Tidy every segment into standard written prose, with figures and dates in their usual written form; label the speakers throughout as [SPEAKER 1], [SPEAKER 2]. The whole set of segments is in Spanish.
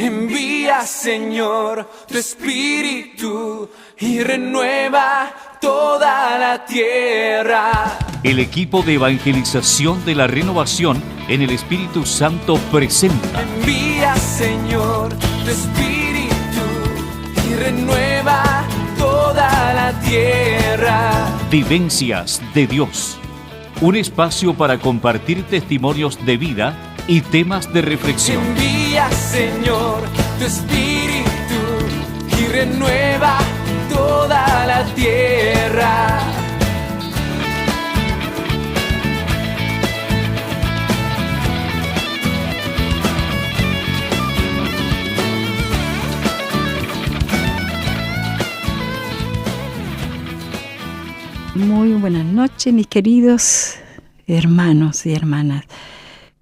[SPEAKER 1] Envía, Señor, tu espíritu y renueva toda la tierra.
[SPEAKER 2] El equipo de evangelización de la Renovación en el Espíritu Santo presenta.
[SPEAKER 1] Envía, Señor, tu espíritu y renueva toda la tierra.
[SPEAKER 2] Vivencias de Dios. Un espacio para compartir testimonios de vida y temas de reflexión.
[SPEAKER 1] Envía, Señor, tu espíritu y renueva toda la tierra.
[SPEAKER 3] Muy buenas noches, mis queridos hermanos y hermanas.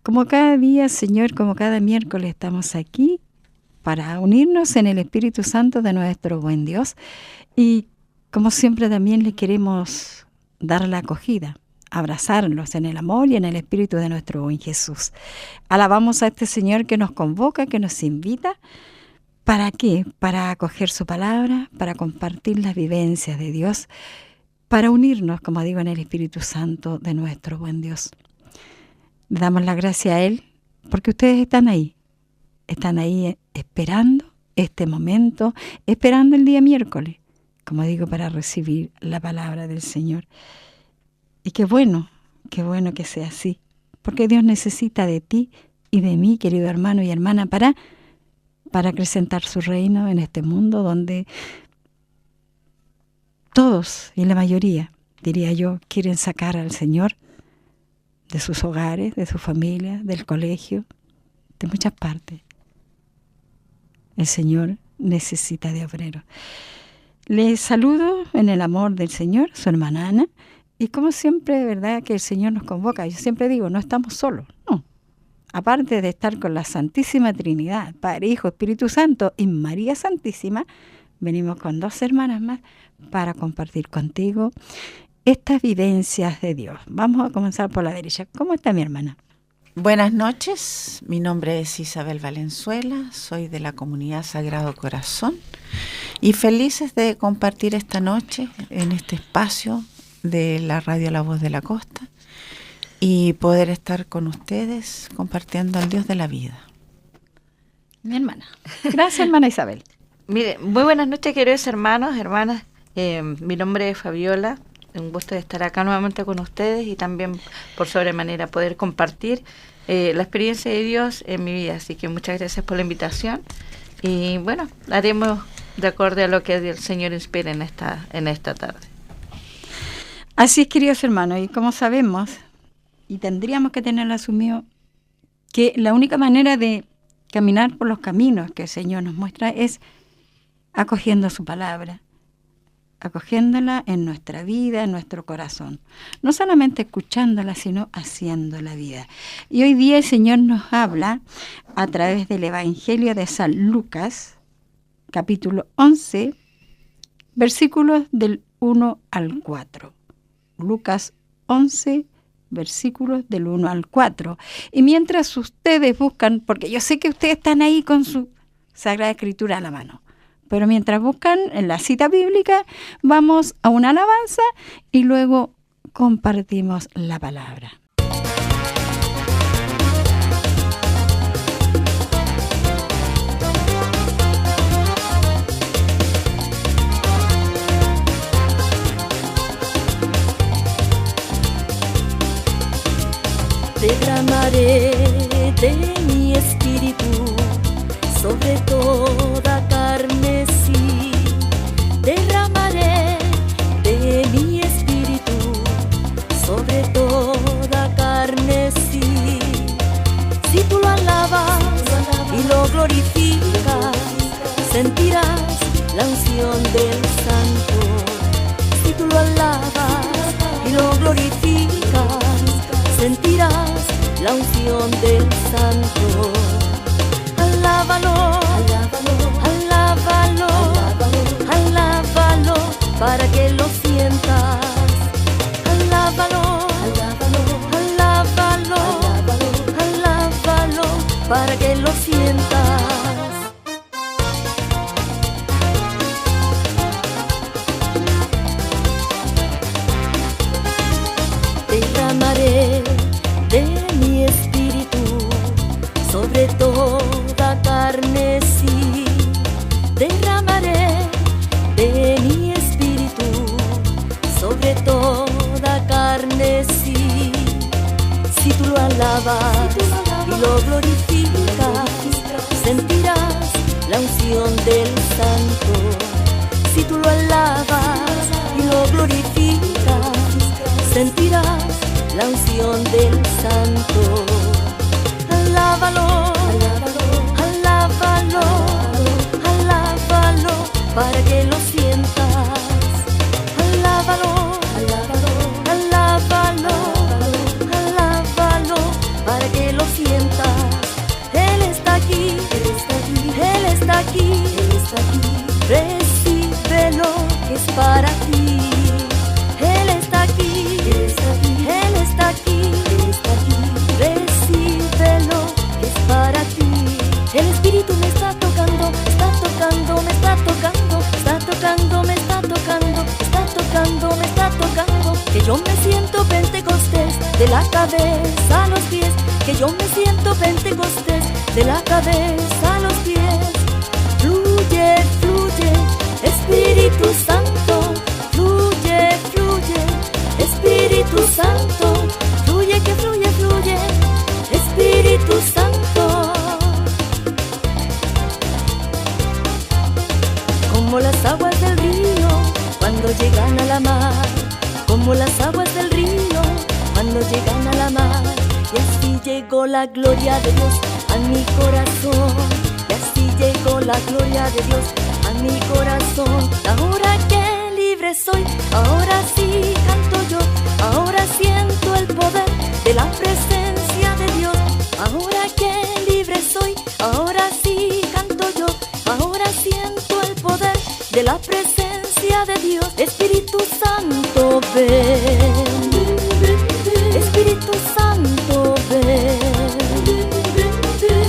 [SPEAKER 3] Como cada día, Señor, como cada miércoles, estamos aquí para unirnos en el Espíritu Santo de nuestro buen Dios. Y como siempre también les queremos dar la acogida, abrazarlos en el amor y en el Espíritu de nuestro buen Jesús. Alabamos a este Señor que nos convoca, que nos invita. ¿Para qué? Para acoger su palabra, para compartir las vivencias de Dios, para unirnos, como digo, en el Espíritu Santo de nuestro buen Dios. Le damos la gracia a Él porque ustedes están ahí esperando este momento, esperando el día miércoles, como digo, para recibir la palabra del Señor. Y qué bueno que sea así, porque Dios necesita de ti y de mí, querido hermano y hermana, para acrecentar su reino en este mundo donde todos, y la mayoría, diría yo, quieren sacar al Señor de sus hogares, de su familia, del colegio, de muchas partes. El Señor necesita de obreros. Les saludo en el amor del Señor, su hermana Ana, y como siempre, verdad que el Señor nos convoca. Yo siempre digo, no estamos solos, no. Aparte de estar con la Santísima Trinidad, Padre, Hijo, Espíritu Santo y María Santísima, venimos con 2 hermanas más para compartir contigo estas vivencias de Dios. Vamos a comenzar por la derecha. ¿Cómo está mi hermana?
[SPEAKER 4] Buenas noches, mi nombre es Isabel Valenzuela, soy de la comunidad Sagrado Corazón y felices de compartir esta noche en este espacio de la radio La Voz de la Costa y poder estar con ustedes compartiendo al Dios de la vida.
[SPEAKER 3] Mi hermana. Gracias, hermana Isabel.
[SPEAKER 5] Mire, muy buenas noches, queridos hermanos, hermanas. Mi nombre es Fabiola. Un gusto de estar acá nuevamente con ustedes y también por sobremanera poder compartir la experiencia de Dios en mi vida. Así que muchas gracias por la invitación y bueno, haremos de acuerdo a lo que el Señor inspire en esta tarde.
[SPEAKER 3] Así es, queridos hermanos, y como sabemos, y tendríamos que tenerlo asumido, que la única manera de caminar por los caminos que el Señor nos muestra es acogiendo su palabra, acogiéndola en nuestra vida, en nuestro corazón. No solamente escuchándola, sino haciendo la vida. Y hoy día el Señor nos habla a través del Evangelio de San Lucas, capítulo 11, versículos del 1 al 4. Lucas 11, versículos del 1 al 4. Y mientras ustedes buscan, porque yo sé que ustedes están ahí con su Sagrada Escritura a la mano, pero mientras buscan en la cita bíblica, vamos a una alabanza y luego compartimos la palabra.
[SPEAKER 6] Derramaré de mi espíritu sobre toda carne, sí. Derramaré de mi espíritu sobre toda carne, sí. Si tú lo alabas y lo glorificas, sentirás la unción del Santo. Si tú lo alabas y lo glorificas, sentirás la unción del Santo. Alábalo, alábalo, alábalo, alábalo, para que lo sientas. Alábalo, alábalo, alábalo, alábalo, para que lo sientas. alabas y lo glorificas, sentirás la unción del Santo. Si tú lo alabas y lo glorificas, sentirás la unción del Santo. Alábalo, alábalo, alábalo, para que lo sientas. Alábalo, alábalo, alábalo, para que lo sientas. Él está aquí, Él está aquí, Él está aquí, Él está aquí. Recíbelo, que es para ti. Él está aquí, Él está aquí, Él está aquí, Él está aquí. Recíbelo, que es para ti. El Espíritu me está tocando, está tocando, me está tocando, está tocando, me está tocando, está tocando, me está tocando. Que yo me siento Pentecostés, de la cabeza a los pies. Que yo me siento Pentecostés, de la cabeza a los pies. Fluye, fluye, Espíritu Santo. Fluye, fluye, Espíritu Santo. Fluye, que fluye, fluye, Espíritu Santo. Como las aguas del río cuando llegan a la mar, como las aguas del río cuando llegan a la mar. Y así llegó la gloria de Dios a mi corazón, y así llegó la gloria de Dios a mi corazón. Ahora que libre soy, ahora sí canto yo, ahora siento el poder de la presencia de Dios. Ahora que libre soy, ahora sí canto yo, ahora siento el poder de la presencia de Dios. Espíritu Santo, ven. Espíritu Santo, ven.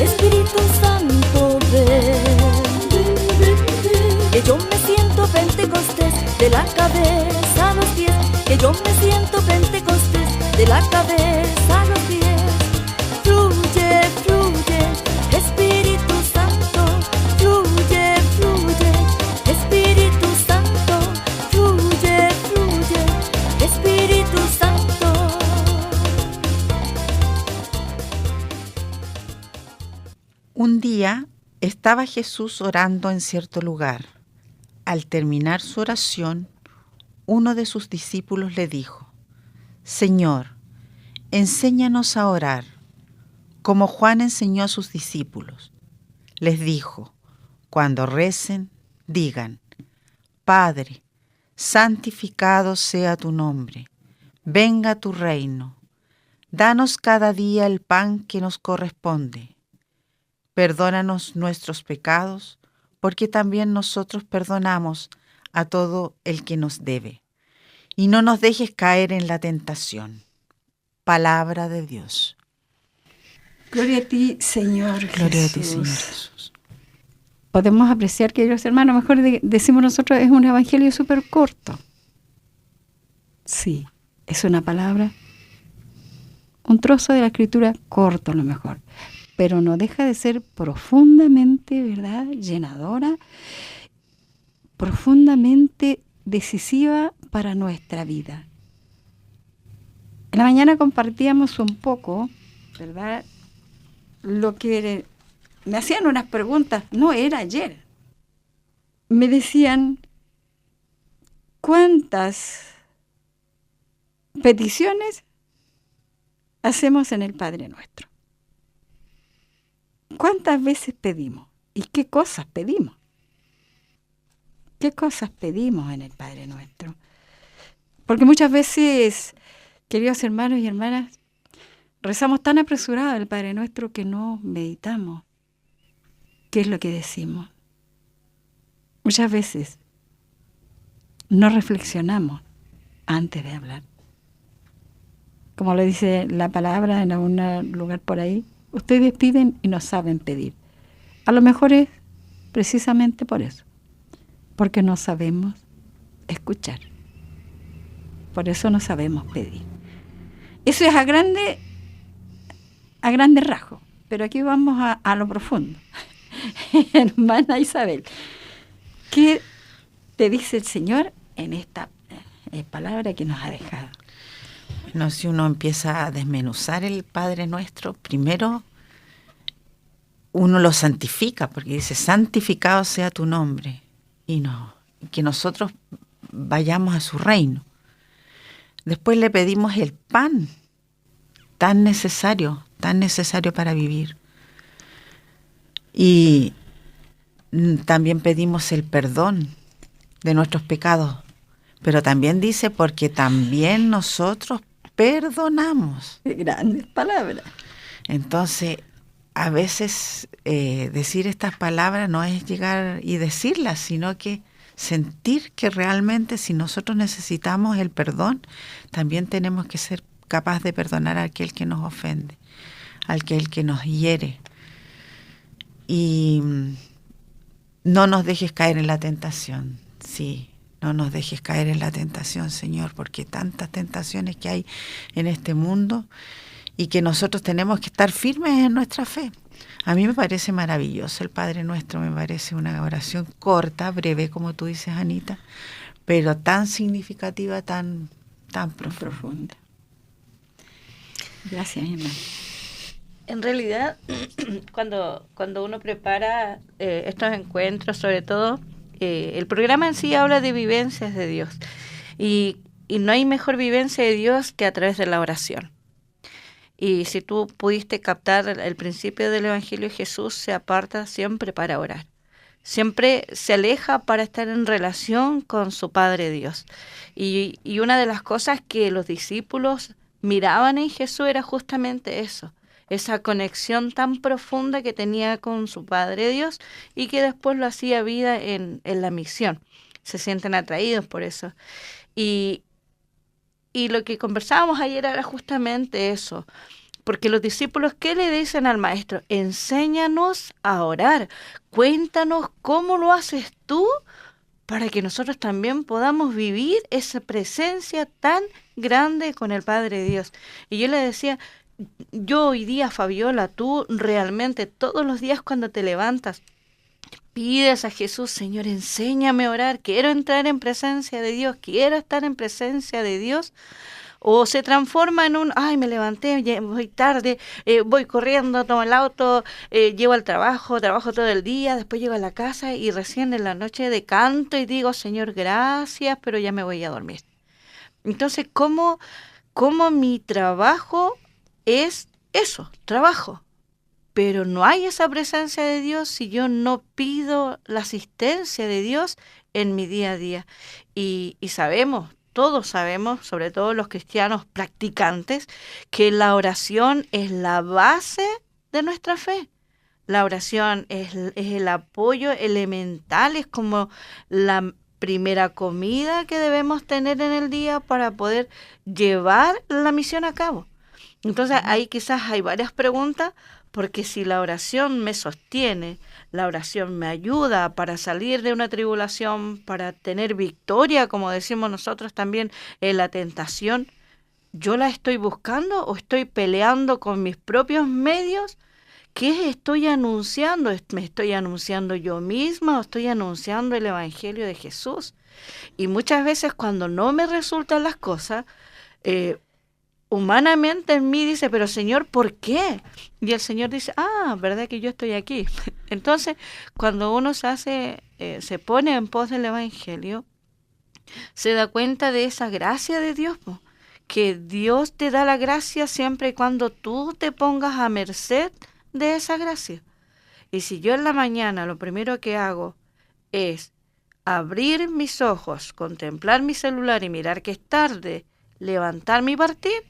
[SPEAKER 6] Espíritu Santo, ven. Que yo me siento Pentecostés, de la cabeza a los pies. Que yo me siento Pentecostés, de la cabeza a los pies. Fluye, fluye, Espíritu Santo. Fluye, fluye, Espíritu Santo. Fluye, fluye, Espíritu Santo.
[SPEAKER 4] Un día estaba Jesús orando en cierto lugar. Al terminar su oración, uno de sus discípulos le dijo: Señor, enséñanos a orar, como Juan enseñó a sus discípulos. Les dijo: cuando recen, digan: Padre, santificado sea tu nombre, venga tu reino, danos cada día el pan que nos corresponde. Perdónanos nuestros pecados, porque también nosotros perdonamos a todo el que nos debe. Y no nos dejes caer en la tentación. Palabra de Dios.
[SPEAKER 3] Gloria a ti, Señor Jesús.
[SPEAKER 4] Gloria a ti, Señor Jesús.
[SPEAKER 3] Podemos apreciar, queridos hermanos, mejor decimos nosotros, es un evangelio súper corto. Sí, es una palabra, un trozo de la escritura corto a lo mejor, pero no deja de ser profundamente, ¿verdad?, llenadora, profundamente decisiva para nuestra vida. En la mañana compartíamos un poco, ¿verdad?, lo que me hacían unas preguntas, no era ayer. Me decían, ¿cuántas peticiones hacemos en el Padre Nuestro? ¿Cuántas veces pedimos? ¿Y qué cosas pedimos? ¿Qué cosas pedimos en el Padre Nuestro? Porque muchas veces, queridos hermanos y hermanas, rezamos tan apresurado el Padre Nuestro que no meditamos qué es lo que decimos. Muchas veces no reflexionamos antes de hablar. Como le dice la palabra en algún lugar por ahí, ustedes piden y no saben pedir. A lo mejor es precisamente por eso, porque no sabemos escuchar. Por eso no sabemos pedir. Eso es a grandes rasgos, pero aquí vamos a lo profundo. Hermana Isabel, ¿qué te dice el Señor en esta palabra que nos ha dejado?
[SPEAKER 4] No, si uno empieza a desmenuzar el Padre Nuestro, primero uno lo santifica, porque dice, santificado sea tu nombre, y no, que nosotros vayamos a su reino. Después le pedimos el pan, tan necesario para vivir. Y también pedimos el perdón de nuestros pecados, pero también dice, porque también nosotros perdonamos.
[SPEAKER 3] Grandes palabras.
[SPEAKER 4] Entonces, a veces decir estas palabras no es llegar y decirlas, sino que sentir que realmente si nosotros necesitamos el perdón, también tenemos que ser capaces de perdonar a aquel que nos ofende, a aquel que nos hiere. Y no nos dejes caer en la tentación, sí, no nos dejes caer en la tentación, Señor, porque tantas tentaciones que hay en este mundo y que nosotros tenemos que estar firmes en nuestra fe. A mí me parece maravilloso el Padre Nuestro, me parece una oración corta, breve, como tú dices, Anita, pero tan significativa, tan profunda.
[SPEAKER 3] Gracias, mi hermana.
[SPEAKER 5] En realidad, cuando uno prepara estos encuentros, sobre todo, el programa en sí habla de vivencias de Dios. Y no hay mejor vivencia de Dios que a través de la oración. Y si tú pudiste captar el principio del Evangelio, Jesús se aparta siempre para orar. Siempre se aleja para estar en relación con su Padre Dios. Y una de las cosas que los discípulos miraban en Jesús era justamente eso, esa conexión tan profunda que tenía con su Padre Dios y que después lo hacía vida en la misión. Se sienten atraídos por eso. Y lo que conversábamos ayer era justamente eso, porque los discípulos, ¿qué le dicen al Maestro? Enséñanos a orar, cuéntanos cómo lo haces tú para que nosotros también podamos vivir esa presencia tan grande con el Padre Dios. Y yo le decía, yo hoy día, Fabiola, tú realmente todos los días cuando te levantas, pides a Jesús, Señor, enséñame a orar, quiero entrar en presencia de Dios, quiero estar en presencia de Dios, o se transforma en un, ay, me levanté, voy tarde, voy corriendo, tomo el auto, llego al trabajo todo el día, después llego a la casa y recién en la noche decanto y digo, Señor, gracias, pero ya me voy a dormir. Entonces, ¿cómo mi trabajo es eso, trabajo? Pero no hay esa presencia de Dios si yo no pido la asistencia de Dios en mi día a día. Y sabemos, todos sabemos, sobre todo los cristianos practicantes, que la oración es la base de nuestra fe. La oración es el apoyo elemental, es como la primera comida que debemos tener en el día para poder llevar la misión a cabo. Entonces ahí quizás hay varias preguntas, porque si la oración me sostiene, la oración me ayuda para salir de una tribulación, para tener victoria, como decimos nosotros también, en la tentación, ¿yo la estoy buscando o estoy peleando con mis propios medios? ¿Qué estoy anunciando? ¿Me estoy anunciando yo misma o estoy anunciando el Evangelio de Jesús? Y muchas veces cuando no me resultan las cosas, humanamente en mí dice, pero Señor, ¿por qué? Y el Señor dice, ¿verdad que yo estoy aquí? Entonces, cuando uno se pone en pos del Evangelio, se da cuenta de esa gracia de Dios, que Dios te da la gracia siempre y cuando tú te pongas a merced de esa gracia. Y si yo en la mañana lo primero que hago es abrir mis ojos, contemplar mi celular y mirar que es tarde, levantarme y partir,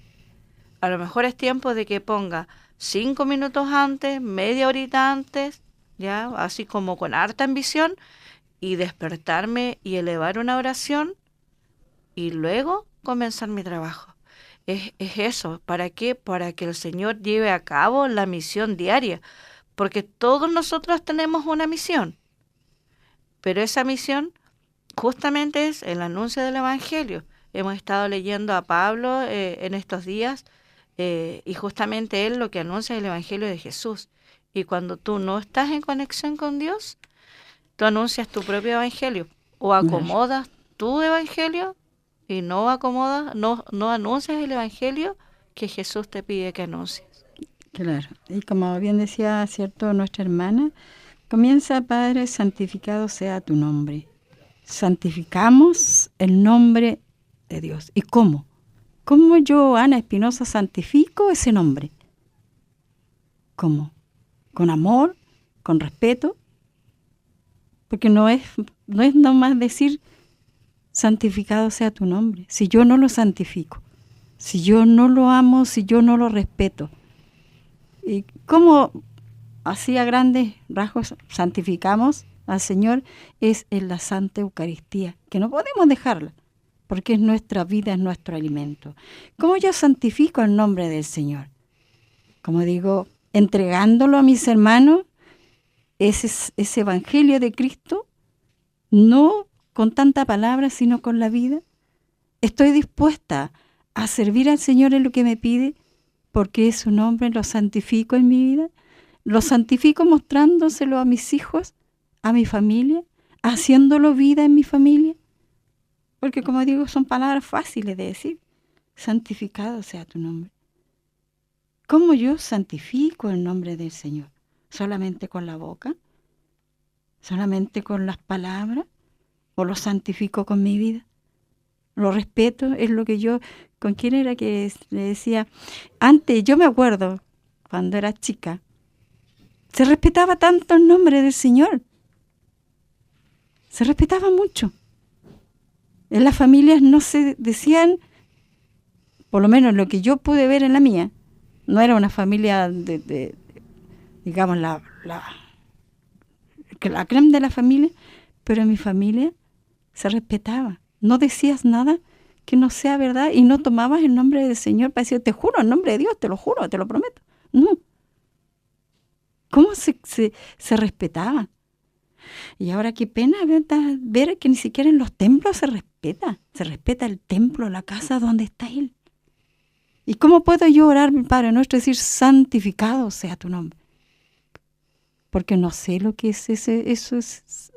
[SPEAKER 5] a lo mejor es tiempo de que ponga 5 minutos antes, media horita antes, ya así como con harta ambición, y despertarme y elevar una oración y luego comenzar mi trabajo. Es eso. ¿Para qué? Para que el Señor lleve a cabo la misión diaria, porque todos nosotros tenemos una misión, pero esa misión justamente es el anuncio del Evangelio. Hemos estado leyendo a Pablo en estos días y justamente él lo que anuncia es el Evangelio de Jesús. Y cuando tú no estás en conexión con Dios, tú anuncias tu propio Evangelio o acomodas tu Evangelio y no acomodas, no anuncias el evangelio que Jesús te pide que anuncies.
[SPEAKER 3] Claro, y como bien decía, cierto, nuestra hermana, comienza, Padre, santificado sea tu nombre. Santificamos el nombre de Dios. ¿Y cómo? ¿Cómo yo, Ana Espinosa, santifico ese nombre? ¿Cómo? ¿Con amor? ¿Con respeto? Porque no es nomás decir santificado sea tu nombre. Si yo no lo santifico, si yo no lo amo, si yo no lo respeto. ¿Y cómo, así a grandes rasgos, santificamos al Señor? Es en la Santa Eucaristía, que no podemos dejarla, porque es nuestra vida, es nuestro alimento. ¿Cómo yo santifico el nombre del Señor? Como digo, entregándolo a mis hermanos, ese evangelio de Cristo, no con tanta palabra, sino con la vida. Estoy dispuesta a servir al Señor en lo que me pide, porque es su nombre, lo santifico en mi vida, lo santifico mostrándoselo a mis hijos, a mi familia, haciéndolo vida en mi familia. Porque como digo, son palabras fáciles de decir. Santificado sea tu nombre. ¿Cómo yo santifico el nombre del Señor? ¿Solamente con la boca? ¿Solamente con las palabras? ¿O lo santifico con mi vida? Lo respeto, es lo que yo... ¿Con quién era que le decía? Antes, yo me acuerdo, cuando era chica, se respetaba tanto el nombre del Señor. Se respetaba mucho. En las familias no se decían, por lo menos lo que yo pude ver en la mía, no era una familia digamos, la crema de la familia, pero en mi familia se respetaba. No decías nada que no sea verdad y no tomabas el nombre del Señor para decir, te juro, en nombre de Dios, te lo juro, te lo prometo. No. ¿Cómo se respetaba? Y ahora qué pena ver que ni siquiera en los templos se respeta el templo, la casa donde está Él. ¿Y cómo puedo yo orar, mi Padre Nuestro, decir santificado sea tu nombre? Porque no sé lo que es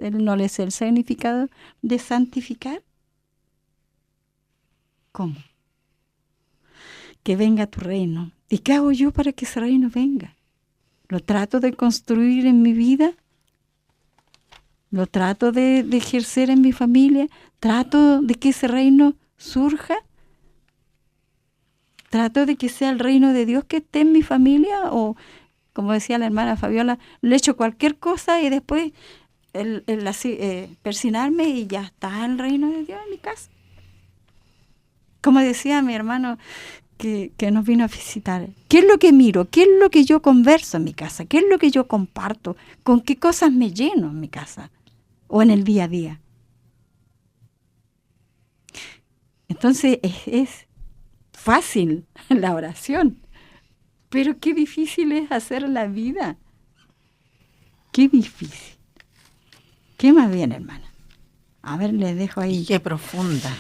[SPEAKER 3] no le sé el significado de santificar. ¿Cómo? Que venga tu reino. ¿Y qué hago yo para que ese reino venga? ¿Lo trato de construir en mi vida? ¿Lo trato de ejercer en mi familia? ¿Trato de que ese reino surja? ¿Trato de que sea el reino de Dios que esté en mi familia? O, como decía la hermana Fabiola, le echo cualquier cosa y después persinarme y ya está el reino de Dios en mi casa. Como decía mi hermano que nos vino a visitar, ¿qué es lo que miro? ¿Qué es lo que yo converso en mi casa? ¿Qué es lo que yo comparto? ¿Con qué cosas me lleno en mi casa o en el día a día? Entonces es fácil la oración, pero qué difícil es hacer la vida. Qué difícil. ¿Qué más bien, hermana? A ver, les dejo ahí.
[SPEAKER 4] Y qué profunda.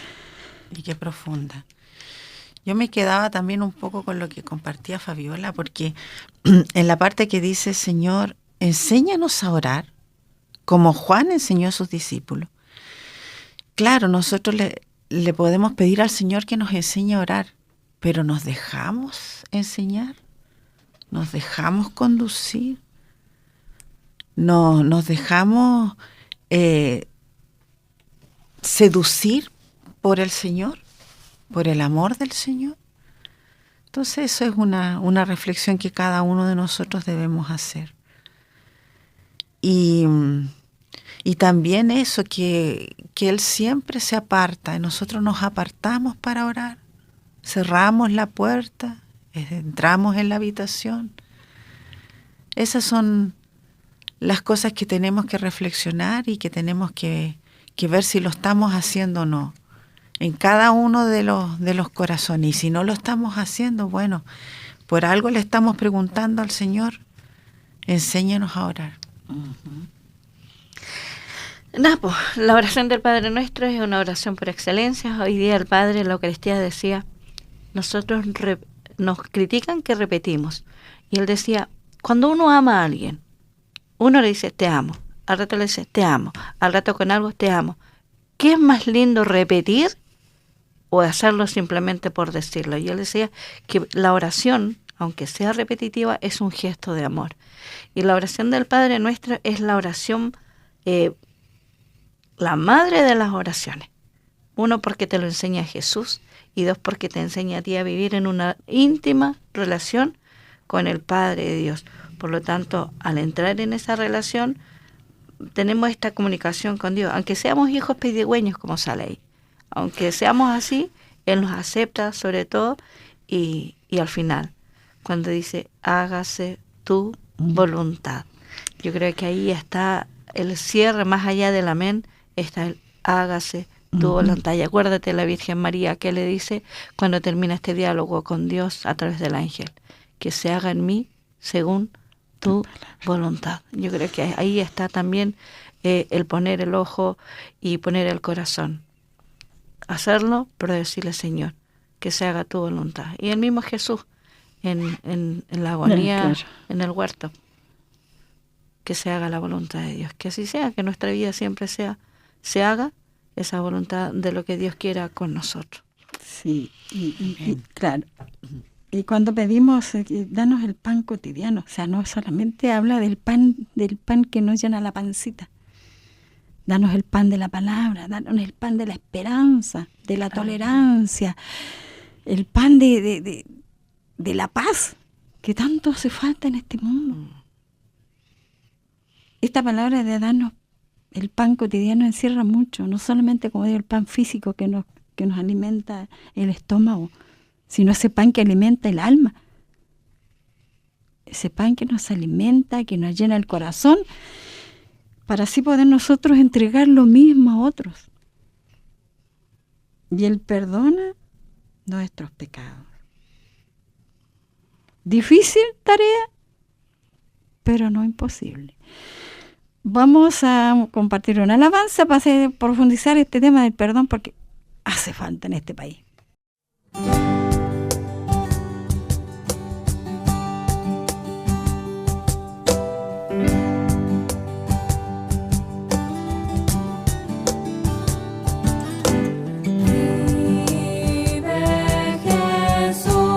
[SPEAKER 4] Yo me quedaba también un poco con lo que compartía Fabiola, porque en la parte que dice, Señor, enséñanos a orar, como Juan enseñó a sus discípulos. Claro, nosotros le podemos pedir al Señor que nos enseñe a orar, pero ¿nos dejamos enseñar? ¿Nos dejamos conducir? ¿Nos dejamos seducir por el Señor? ¿Por el amor del Señor? Entonces eso es una reflexión que cada uno de nosotros debemos hacer. Y también eso, que Él siempre se aparta, y nosotros nos apartamos para orar, cerramos la puerta, entramos en la habitación. Esas son las cosas que tenemos que reflexionar y que tenemos que ver si lo estamos haciendo o no, en cada uno de los corazones. Y si no lo estamos haciendo, bueno, por algo le estamos preguntando al Señor, enséñanos a orar.
[SPEAKER 3] Uh-huh.
[SPEAKER 5] Pues, la oración del Padre Nuestro es una oración por excelencia. Hoy día el Padre en la Eucaristía decía, nosotros nos critican que repetimos. Y él decía, cuando uno ama a alguien, uno le dice, te amo. Al rato le dice, te amo. Al rato con algo, te amo. ¿Qué es más lindo repetir o hacerlo simplemente por decirlo. Y él decía que la oración, aunque sea repetitiva, es un gesto de amor. Y la oración del Padre Nuestro es la oración, la madre de las oraciones. Uno, porque te lo enseña Jesús, y dos, porque te enseña a ti a vivir en una íntima relación con el Padre de Dios. Por lo tanto, al entrar en esa relación, tenemos esta comunicación con Dios. Aunque seamos hijos pedigüeños, como sale ahí, aunque seamos así, Él nos acepta sobre todo, y al final, cuando dice, hágase tu voluntad. Yo creo que ahí está el cierre, más allá del amén, está el hágase tu voluntad. Y acuérdate de la Virgen María, que le dice cuando termina este diálogo con Dios a través del ángel, que se haga en mí según tu voluntad. Yo creo que ahí está también el poner el ojo y poner el corazón. Hacerlo, pero decirle, Señor, que se haga tu voluntad. Y el mismo Jesús, en la agonía, claro, en el huerto, que se haga la voluntad de Dios. Que así sea, que nuestra vida siempre se haga esa voluntad de lo que Dios quiera con nosotros.
[SPEAKER 3] Sí, y claro. Y cuando pedimos, danos el pan cotidiano, o sea, no solamente habla del pan que nos llena la pancita. Danos el pan de la palabra, danos el pan de la esperanza, de la tolerancia, el pan de la paz, que tanto hace falta en este mundo. Esta palabra de darnos el pan cotidiano encierra mucho, no solamente, como digo, el pan físico que nos alimenta el estómago, sino ese pan que alimenta el alma. Ese pan que nos alimenta, que nos llena el corazón, para así poder nosotros entregar lo mismo a otros. Y Él perdona nuestros pecados. Difícil tarea, pero no imposible. Vamos a compartir una alabanza para profundizar este tema del perdón, porque hace falta en este país.
[SPEAKER 6] Jesús.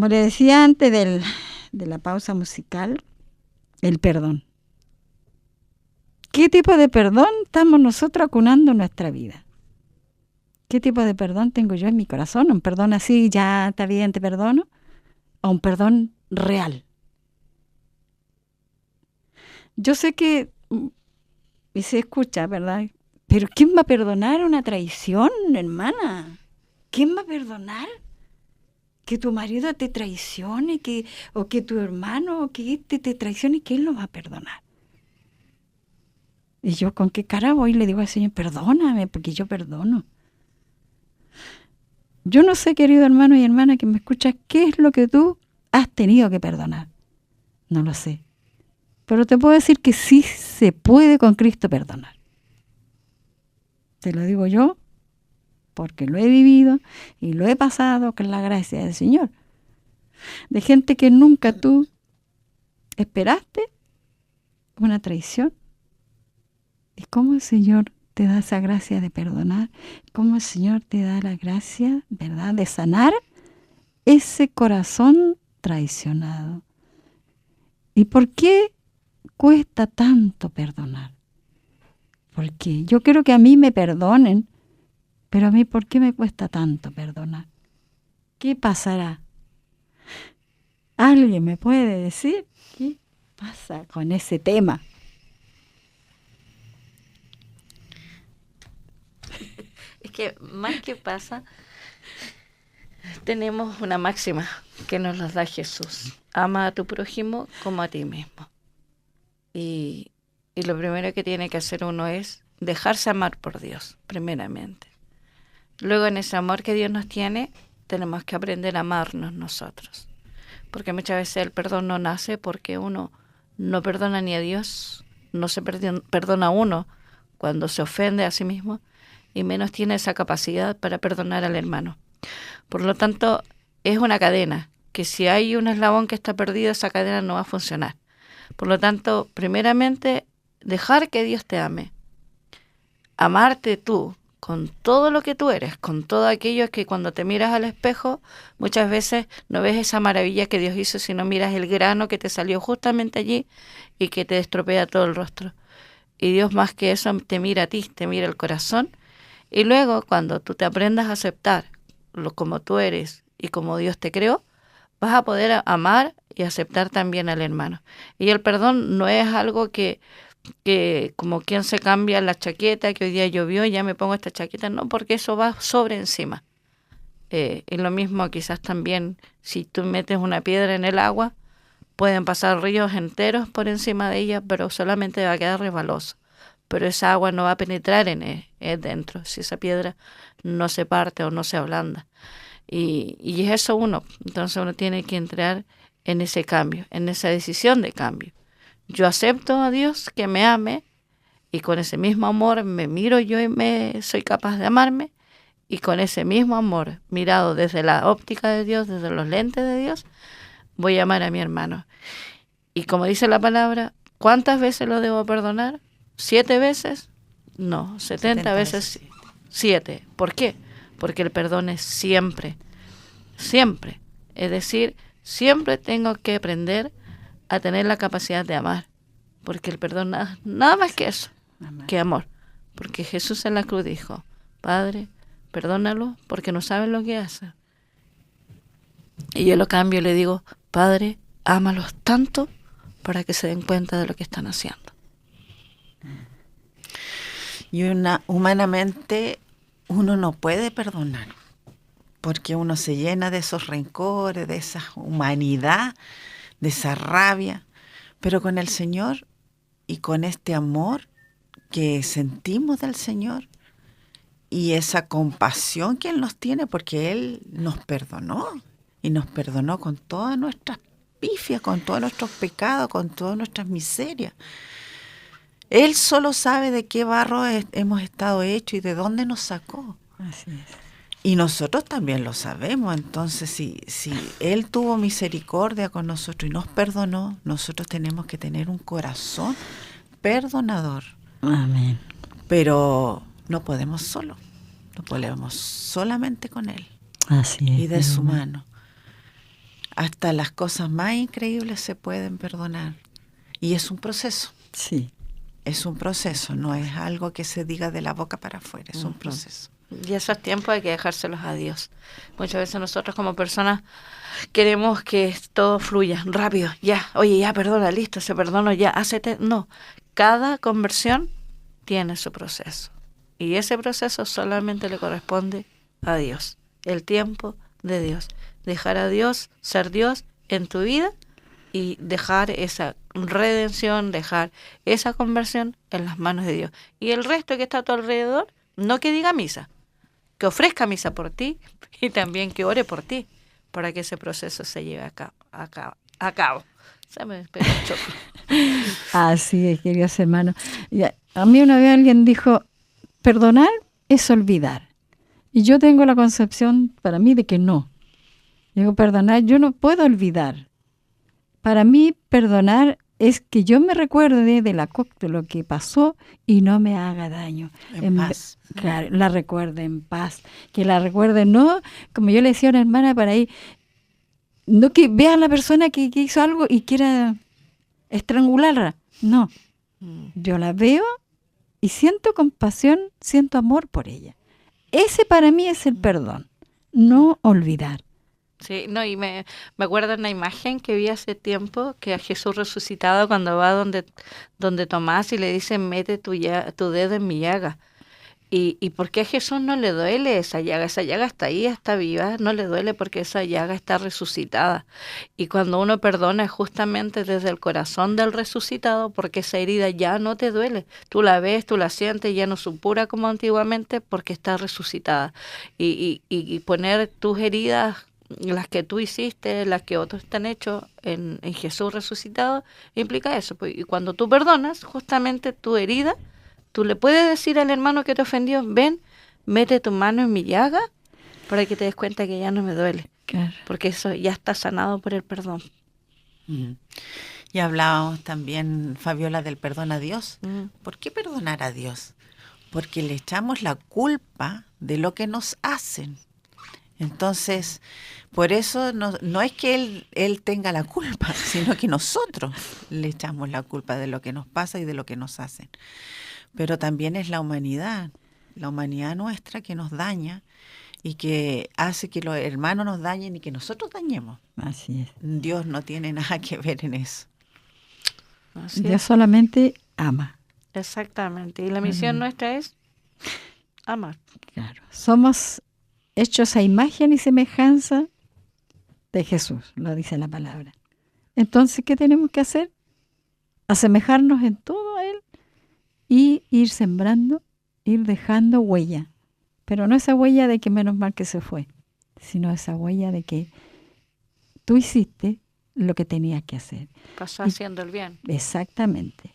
[SPEAKER 3] Como le decía antes de la pausa musical, el perdón. ¿Qué tipo de perdón estamos nosotros acunando en nuestra vida? ¿Qué tipo de perdón tengo yo en mi corazón? ¿Un perdón así, ya está bien, te perdono? ¿O un perdón real? Yo sé que, y se escucha, ¿verdad? Pero ¿quién va a perdonar una traición, hermana? ¿Quién va a perdonar que tu marido te traicione, o que tu hermano, o que te traicione? ¿Quién lo va a perdonar? Y yo, ¿con qué cara voy y le digo al Señor, perdóname, porque yo perdono? Yo no sé, querido hermano y hermana que me escuchas, ¿qué es lo que tú has tenido que perdonar? No lo sé. Pero te puedo decir que sí se puede con Cristo perdonar. Te lo digo yo, porque lo he vivido y lo he pasado con la gracia del Señor. De gente que nunca tú esperaste una traición. ¿Y cómo el Señor te da esa gracia de perdonar? ¿Cómo el Señor te da la gracia, verdad, de sanar ese corazón traicionado? ¿Y por qué cuesta tanto perdonar? Porque yo quiero que a mí me perdonen, pero a mí, ¿por qué me cuesta tanto perdonar? ¿Qué pasará? ¿Alguien me puede decir qué pasa con ese tema?
[SPEAKER 5] Es que más que pasa, tenemos una máxima que nos la da Jesús. Ama a tu prójimo como a ti mismo. Y lo primero que tiene que hacer uno es dejarse amar por Dios, primeramente. Luego, en ese amor que Dios nos tiene, tenemos que aprender a amarnos nosotros. Porque muchas veces el perdón no nace porque uno no perdona ni a Dios, no se perdona a uno cuando se ofende a sí mismo, y menos tiene esa capacidad para perdonar al hermano. Por lo tanto, es una cadena, que si hay un eslabón que está perdido, esa cadena no va a funcionar. Por lo tanto, primeramente, dejar que Dios te ame. Amarte tú, con todo lo que tú eres, con todo aquello que cuando te miras al espejo, muchas veces no ves esa maravilla que Dios hizo, sino miras el grano que te salió justamente allí y que te estropea todo el rostro. Y Dios, más que eso, te mira a ti, te mira el corazón. Y luego, cuando tú te aprendas a aceptar como tú eres y como Dios te creó, vas a poder amar y aceptar también al hermano. Y el perdón no es algo que como quien se cambia la chaqueta, que hoy día llovió y ya me pongo esta chaqueta, no, porque eso va sobre encima. Y lo mismo quizás también, si tú metes una piedra en el agua, pueden pasar ríos enteros por encima de ella, pero solamente va a quedar resbaloso. Pero esa agua no va a penetrar en dentro, si esa piedra no se parte o no se ablanda. Y es eso uno. Entonces uno tiene que entrar en ese cambio, en esa decisión de cambio. Yo acepto a Dios que me ame, y con ese mismo amor me miro yo y soy capaz de amarme, y con ese mismo amor, mirado desde la óptica de Dios, desde los lentes de Dios, voy a amar a mi hermano. Y como dice la palabra, ¿cuántas veces lo debo perdonar? ¿7 veces? No, 70 veces 7. ¿Por qué? Porque el perdón es siempre, siempre. Es decir, siempre tengo que aprender a tener la capacidad de amar. Porque el perdón nada más que eso, que amor. Porque Jesús en la cruz dijo, Padre, perdónalo porque no saben lo que hacen. Y yo lo cambio y le digo, Padre, ámalos tanto para que se den cuenta de lo que están haciendo.
[SPEAKER 4] Y humanamente uno no puede perdonar, porque uno se llena de esos rencores, de esa humanidad, de esa rabia. Pero con el Señor y con este amor que sentimos del Señor y esa compasión que Él nos tiene, porque Él nos perdonó y nos perdonó con todas nuestras pifias, con todos nuestros pecados, con todas nuestras miserias. Él solo sabe de qué barro hemos estado hechos y de dónde nos sacó.
[SPEAKER 3] Así es.
[SPEAKER 4] Y nosotros también lo sabemos. Entonces, si Él tuvo misericordia con nosotros y nos perdonó, nosotros tenemos que tener un corazón perdonador.
[SPEAKER 3] Amén.
[SPEAKER 4] Pero no podemos solo. No podemos solamente con Él
[SPEAKER 3] Así es.
[SPEAKER 4] y de su mano. Hasta las cosas más increíbles se pueden perdonar. Y es un proceso.
[SPEAKER 3] Sí.
[SPEAKER 4] Es un proceso, no es algo que se diga de la boca para afuera, es un proceso.
[SPEAKER 5] Y esos tiempos hay que dejárselos a Dios. Muchas veces nosotros como personas queremos que todo fluya rápido, ya, oye, ya, perdona, listo, se perdonó, ya, hácete. No, cada conversión tiene su proceso. Y ese proceso solamente le corresponde a Dios. El tiempo de Dios. Dejar a Dios ser Dios en tu vida y dejar esa redención, dejar esa conversión en las manos de Dios. Y el resto que está a tu alrededor, no que diga misa, que ofrezca misa por ti y también que ore por ti para que ese proceso se lleve a cabo. Se me pegó un choque.
[SPEAKER 3] Así es, queridos hermanos. A mí una vez alguien dijo, perdonar es olvidar. Y yo tengo la concepción para mí de que no. Digo, perdonar, yo no puedo olvidar. Para mí, perdonar es que yo me recuerde de lo que pasó y no me haga daño.
[SPEAKER 4] En paz.
[SPEAKER 3] Claro, la recuerde en paz. Que la recuerde, no, como yo le decía a una hermana para ahí, no que vea a la persona que hizo algo y quiera estrangularla. No, yo la veo y siento compasión, siento amor por ella. Ese para mí es el perdón, no olvidar.
[SPEAKER 5] Sí, no, y me acuerdo de una imagen que vi hace tiempo, que a Jesús resucitado cuando va donde Tomás y le dice, mete tu dedo en mi llaga. ¿Y por qué a Jesús no le duele esa llaga? Esa llaga está ahí, está viva, no le duele porque esa llaga está resucitada. Y cuando uno perdona es justamente desde el corazón del resucitado, porque esa herida ya no te duele. Tú la ves, tú la sientes, ya no supura como antiguamente porque está resucitada. Y poner tus heridas, las que tú hiciste, las que otros te han hecho en Jesús resucitado, implica eso. Y cuando tú perdonas, justamente tu herida, tú le puedes decir al hermano que te ofendió, ven, mete tu mano en mi llaga para que te des cuenta que ya no me duele.
[SPEAKER 3] Claro.
[SPEAKER 5] Porque eso ya está sanado por el perdón.
[SPEAKER 4] Y hablábamos también, Fabiola, del perdón a Dios. ¿Por qué perdonar a Dios? Porque le echamos la culpa de lo que nos hacen. Entonces, por eso no es que él tenga la culpa, sino que nosotros le echamos la culpa de lo que nos pasa y de lo que nos hacen. Pero también es la humanidad nuestra que nos daña y que hace que los hermanos nos dañen y que nosotros dañemos.
[SPEAKER 3] Así es.
[SPEAKER 4] Dios no tiene nada que ver en eso.
[SPEAKER 5] Así
[SPEAKER 3] Dios
[SPEAKER 5] es.
[SPEAKER 3] solamente ama.
[SPEAKER 5] Exactamente. Y la misión nuestra es amar.
[SPEAKER 3] Claro. Somos hechos a imagen y semejanza de Jesús, lo dice la palabra. Entonces, ¿qué tenemos que hacer? Asemejarnos en todo a Él y ir sembrando, ir dejando huella. Pero no esa huella de que menos mal que se fue, sino esa huella de que tú hiciste lo que tenías que hacer.
[SPEAKER 5] Pasó haciendo el bien.
[SPEAKER 3] Exactamente.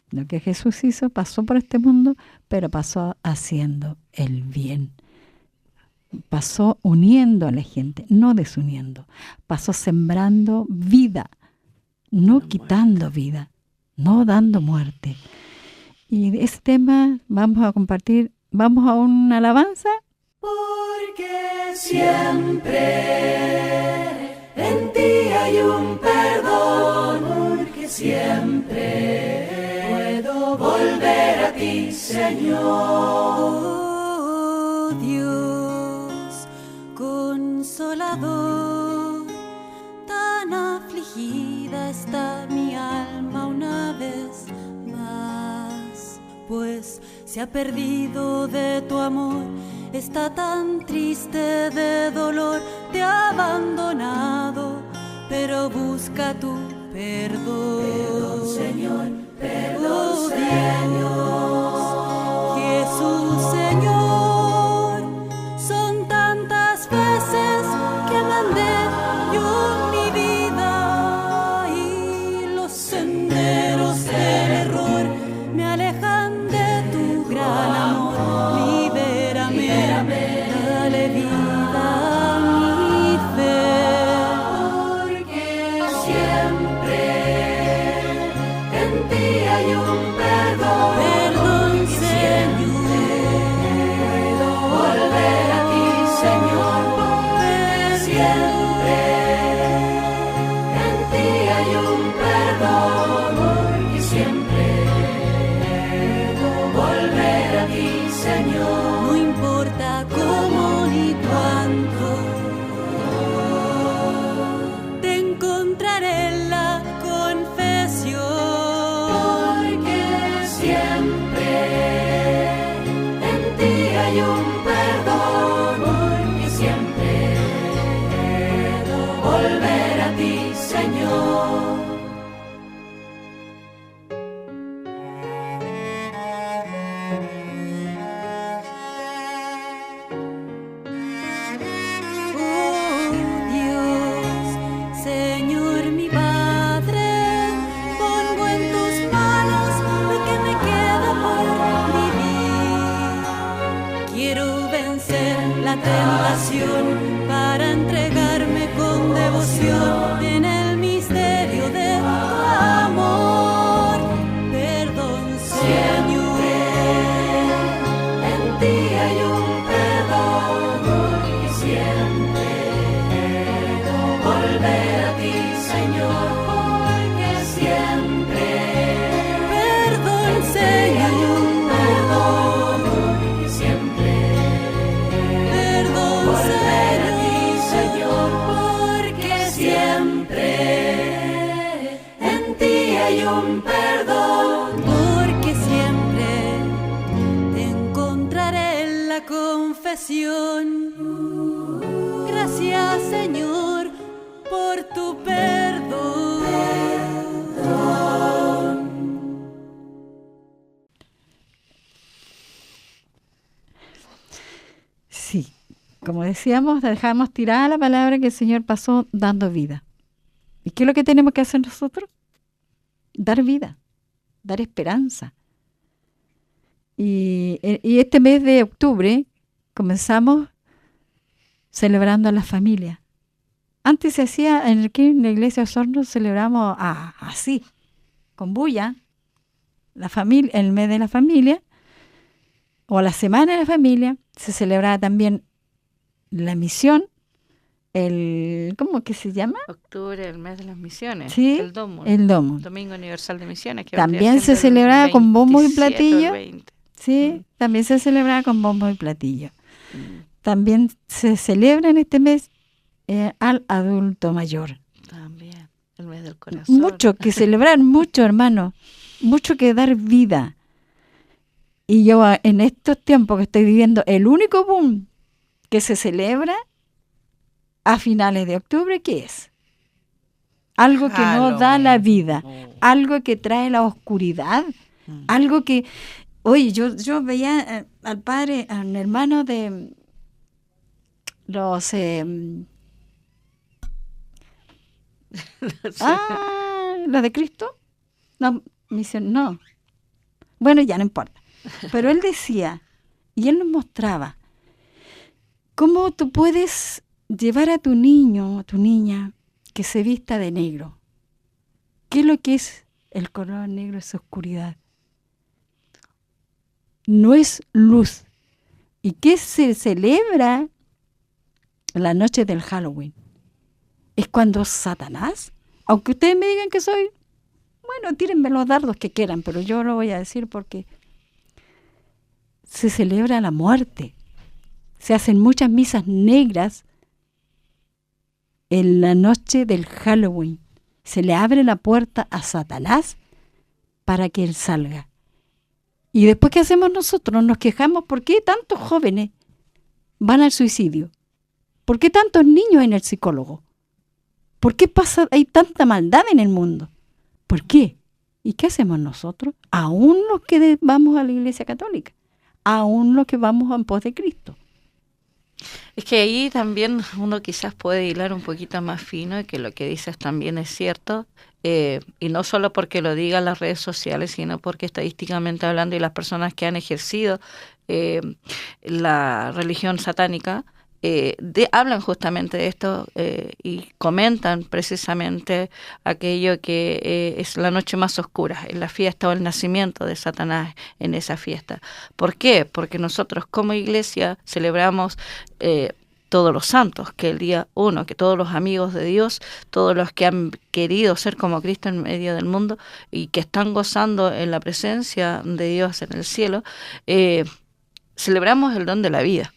[SPEAKER 3] Lo que Jesús hizo pasó por este mundo, pero pasó haciendo el bien. Pasó uniendo a la gente, no desuniendo. Pasó sembrando vida, no quitando vida, no dando muerte. Y ese tema vamos a compartir, vamos a una alabanza.
[SPEAKER 6] Porque siempre en ti hay un perdón, porque siempre puedo volver a ti, Señor. Oh, Dios consolador, tan afligida está mi alma una vez más, pues se ha perdido de tu amor, está tan triste de dolor, te ha abandonado, pero busca tu perdón. Perdón, Señor, perdón, Señor. Jesús, Señor, son tantas veces que mandé yo mi vida y los senderos del error me alejan de tu gran amor. Libérame, dale vida a mi fe, porque siempre en ti hay un perdón. tentación para entregarme con devoción en el misterio de tu amor. Perdón, Señor, en ti hay un perdón que siempre volver a ti, Señor, porque siempre perdón, Señor, perdón que siempre perdón, volver a ti, Señor, porque siempre en ti hay un perdón, porque siempre te encontraré en la confesión. Gracias, Señor, por tu perdón.
[SPEAKER 3] Sí, como decíamos, dejamos tirada la palabra que el Señor pasó dando vida. ¿Y qué es lo que tenemos que hacer nosotros? Dar vida, dar esperanza. Y este mes de octubre comenzamos celebrando a la familia. Antes se hacía, aquí en la iglesia de Osorno celebramos así, con bulla, la familia, el mes de la familia, o la semana de la familia. Se celebraba también la misión, ¿cómo que se llama?
[SPEAKER 5] Octubre, el mes de las misiones.
[SPEAKER 3] Sí,
[SPEAKER 5] el Domo.
[SPEAKER 3] el Domo.
[SPEAKER 5] Domingo Universal de Misiones. Que
[SPEAKER 3] También se celebraba con bombos y
[SPEAKER 5] 27 o el
[SPEAKER 3] platillos.
[SPEAKER 5] 20.
[SPEAKER 3] Sí, también se celebraba con bombos y platillos. También se celebra en este mes al adulto mayor.
[SPEAKER 5] También, el mes del corazón.
[SPEAKER 3] Mucho que celebrar, mucho, hermano. Mucho que dar vida. Y yo en estos tiempos que estoy viviendo, el único boom que se celebra a finales de octubre, ¿qué es? Algo que no da la vida, algo que trae la oscuridad, algo que... Oye, yo veía al padre, al hermano de los... ¿los de Cristo? No, misión, no. Bueno, ya no importa. Pero él decía, y él nos mostraba, cómo tú puedes llevar a tu niño, a tu niña, que se vista de negro. ¿Qué es lo que es el color negro? Es oscuridad. No es luz. ¿Y qué se celebra la noche del Halloween? Es cuando Satanás, aunque ustedes me digan que soy, bueno, tírenme los dardos que quieran, pero yo lo voy a decir porque se celebra la muerte. Se hacen muchas misas negras en la noche del Halloween. Se le abre la puerta a Satanás para que él salga. Y después, ¿qué hacemos nosotros? Nos quejamos, ¿por qué tantos jóvenes van al suicidio? ¿Por qué tantos niños en el psicólogo? ¿Por qué hay tanta maldad en el mundo? ¿Por qué? ¿Y qué hacemos nosotros? Aún los que vamos a la Iglesia Católica, aún los que vamos en pos de Cristo.
[SPEAKER 5] Es que ahí también uno quizás puede hilar un poquito más fino, y que lo que dices también es cierto, y no solo porque lo digan las redes sociales, sino porque estadísticamente hablando, y las personas que han ejercido la religión satánica hablan justamente de esto, y comentan precisamente aquello que es la noche más oscura, en la fiesta o el nacimiento de Satanás en esa fiesta. ¿Por qué? Porque nosotros como iglesia celebramos todos los santos, que el día 1, que todos los amigos de Dios, todos los que han querido ser como Cristo en medio del mundo y que están gozando en la presencia de Dios en el cielo, celebramos el don de la vida.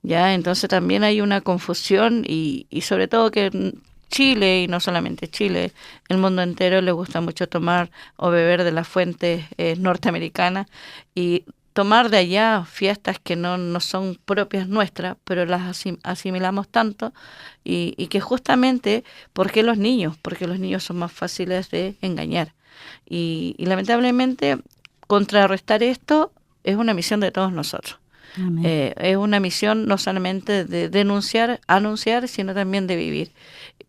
[SPEAKER 5] Ya, entonces también hay una confusión y sobre todo que en Chile, y no solamente Chile, el mundo entero le gusta mucho tomar o beber de las fuentes norteamericanas y tomar de allá fiestas que no son propias nuestras, pero las asimilamos tanto y que justamente, ¿por qué los niños? Porque los niños son más fáciles de engañar. Y lamentablemente contrarrestar esto es una misión de todos nosotros. Es una misión no solamente de denunciar, anunciar, sino también de vivir.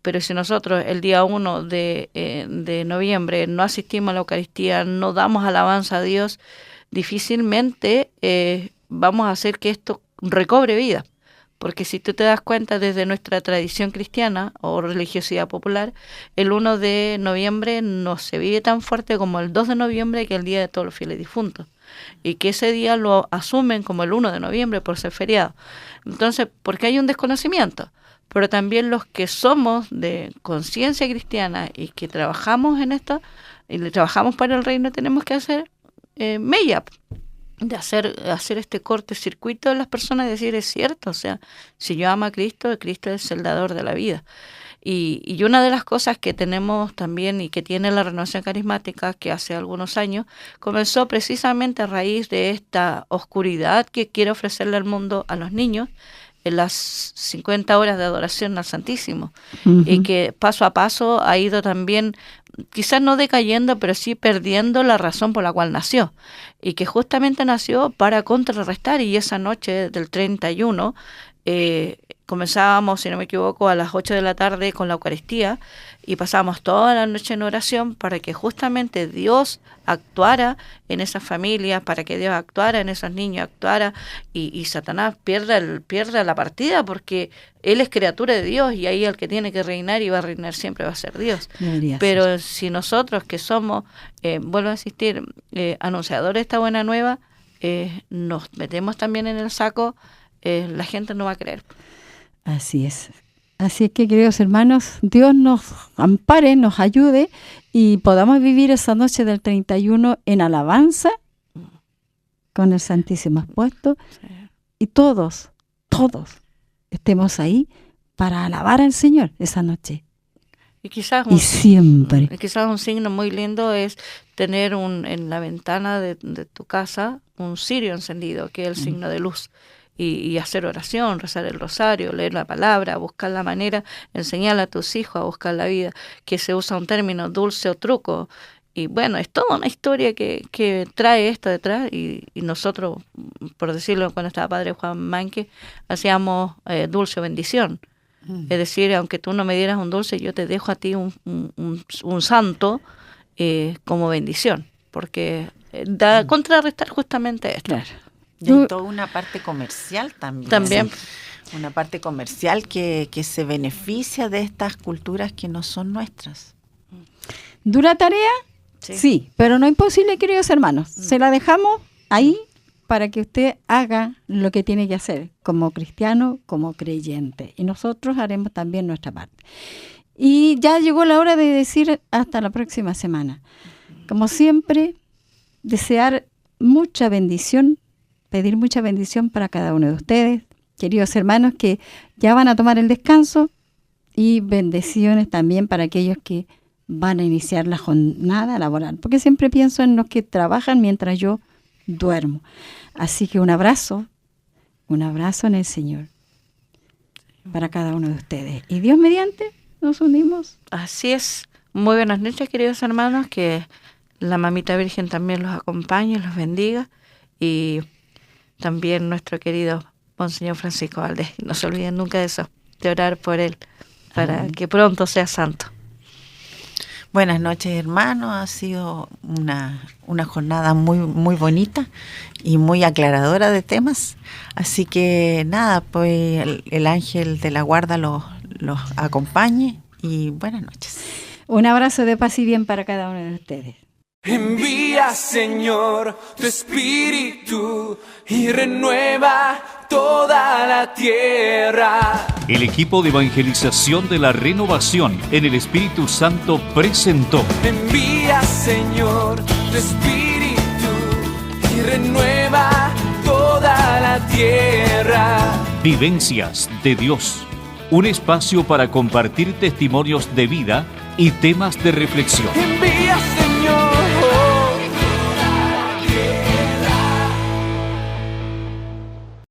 [SPEAKER 5] Pero si nosotros el día 1 de noviembre no asistimos a la Eucaristía, no damos alabanza a Dios, difícilmente vamos a hacer que esto recobre vida. Porque si tú te das cuenta, desde nuestra tradición cristiana o religiosidad popular, el 1 de noviembre no se vive tan fuerte como el 2 de noviembre, que es el Día de Todos los Fieles Difuntos, y que ese día lo asumen como el 1 de noviembre por ser feriado. Entonces, porque hay un desconocimiento, pero también los que somos de conciencia cristiana y que trabajamos en esto, y le trabajamos para el reino, tenemos que hacer mella, de hacer este cortocircuito de las personas y decir, es cierto, o sea, si yo amo a Cristo, Cristo es el dador de la vida. Y una de las cosas que tenemos también y que tiene la Renovación Carismática, que hace algunos años comenzó precisamente a raíz de esta oscuridad que quiere ofrecerle al mundo a los niños, en las 50 horas de adoración al Santísimo, y que paso a paso ha ido también, quizás no decayendo, pero sí perdiendo la razón por la cual nació, y que justamente nació para contrarrestar. Y esa noche del 31 comenzábamos, si no me equivoco, a las 8 de la tarde con la Eucaristía, y pasábamos toda la noche en oración para que justamente Dios actuara en esas familias, para que Dios actuara en esos niños, actuara, y Satanás pierda la partida, porque él es criatura de Dios, y ahí el que tiene que reinar y va a reinar siempre va a ser Dios. Pero si nosotros, que somos, vuelvo a insistir, anunciadores de esta buena nueva, nos metemos también en el saco, la gente no va a creer.
[SPEAKER 3] Así es. Así es que, queridos hermanos, Dios nos ampare, nos ayude y podamos vivir esa noche del 31 en alabanza, con el Santísimo expuesto, y todos estemos ahí para alabar al Señor esa noche.
[SPEAKER 5] Y quizás
[SPEAKER 3] siempre.
[SPEAKER 5] Quizás un signo muy lindo es tener en la ventana de tu casa un cirio encendido, que es el signo de luz. Y hacer oración, rezar el rosario, leer la palabra, buscar la manera, enseñarle a tus hijos a buscar la vida, que se usa un término dulce o truco. Y bueno, es toda una historia que trae esto detrás, y nosotros, por decirlo, cuando estaba Padre Juan Manque, hacíamos dulce o bendición. Es decir, aunque tú no me dieras un dulce, yo te dejo a ti un santo como bendición, porque da contrarrestar justamente esto.
[SPEAKER 3] Claro.
[SPEAKER 4] Y hay toda una parte comercial también. Sí. Una parte comercial que se beneficia de estas culturas que no son nuestras.
[SPEAKER 3] ¿Dura tarea? Sí, pero no imposible, queridos hermanos. Se la dejamos ahí para que usted haga lo que tiene que hacer como cristiano, como creyente. Y nosotros haremos también nuestra parte. Y ya llegó la hora de decir hasta la próxima semana. Como siempre, desear mucha bendición, pedir mucha bendición para cada uno de ustedes, queridos hermanos, que ya van a tomar el descanso, y bendiciones también para aquellos que van a iniciar la jornada laboral, porque siempre pienso en los que trabajan mientras yo duermo. Así que un abrazo en el Señor para cada uno de ustedes. Y Dios mediante, nos unimos.
[SPEAKER 5] Así es. Muy buenas noches, queridos hermanos, que la Mamita Virgen también los acompañe, los bendiga, y también nuestro querido Monseñor Francisco Valdés. No se olviden nunca de eso, de orar por él, para que pronto sea santo.
[SPEAKER 4] Buenas noches, hermanos. Ha sido una jornada muy, muy bonita y muy aclaradora de temas. Así que nada, pues el ángel de la guarda los acompañe, y buenas noches.
[SPEAKER 3] Un abrazo de paz y bien para cada uno de ustedes.
[SPEAKER 1] Envía, Señor, tu Espíritu y renueva toda la tierra.
[SPEAKER 2] El equipo de evangelización de la Renovación en el Espíritu Santo presentó:
[SPEAKER 1] Envía, Señor, tu Espíritu y renueva toda la tierra.
[SPEAKER 2] Vivencias de Dios, un espacio para compartir testimonios de vida y temas de reflexión.
[SPEAKER 1] Envía,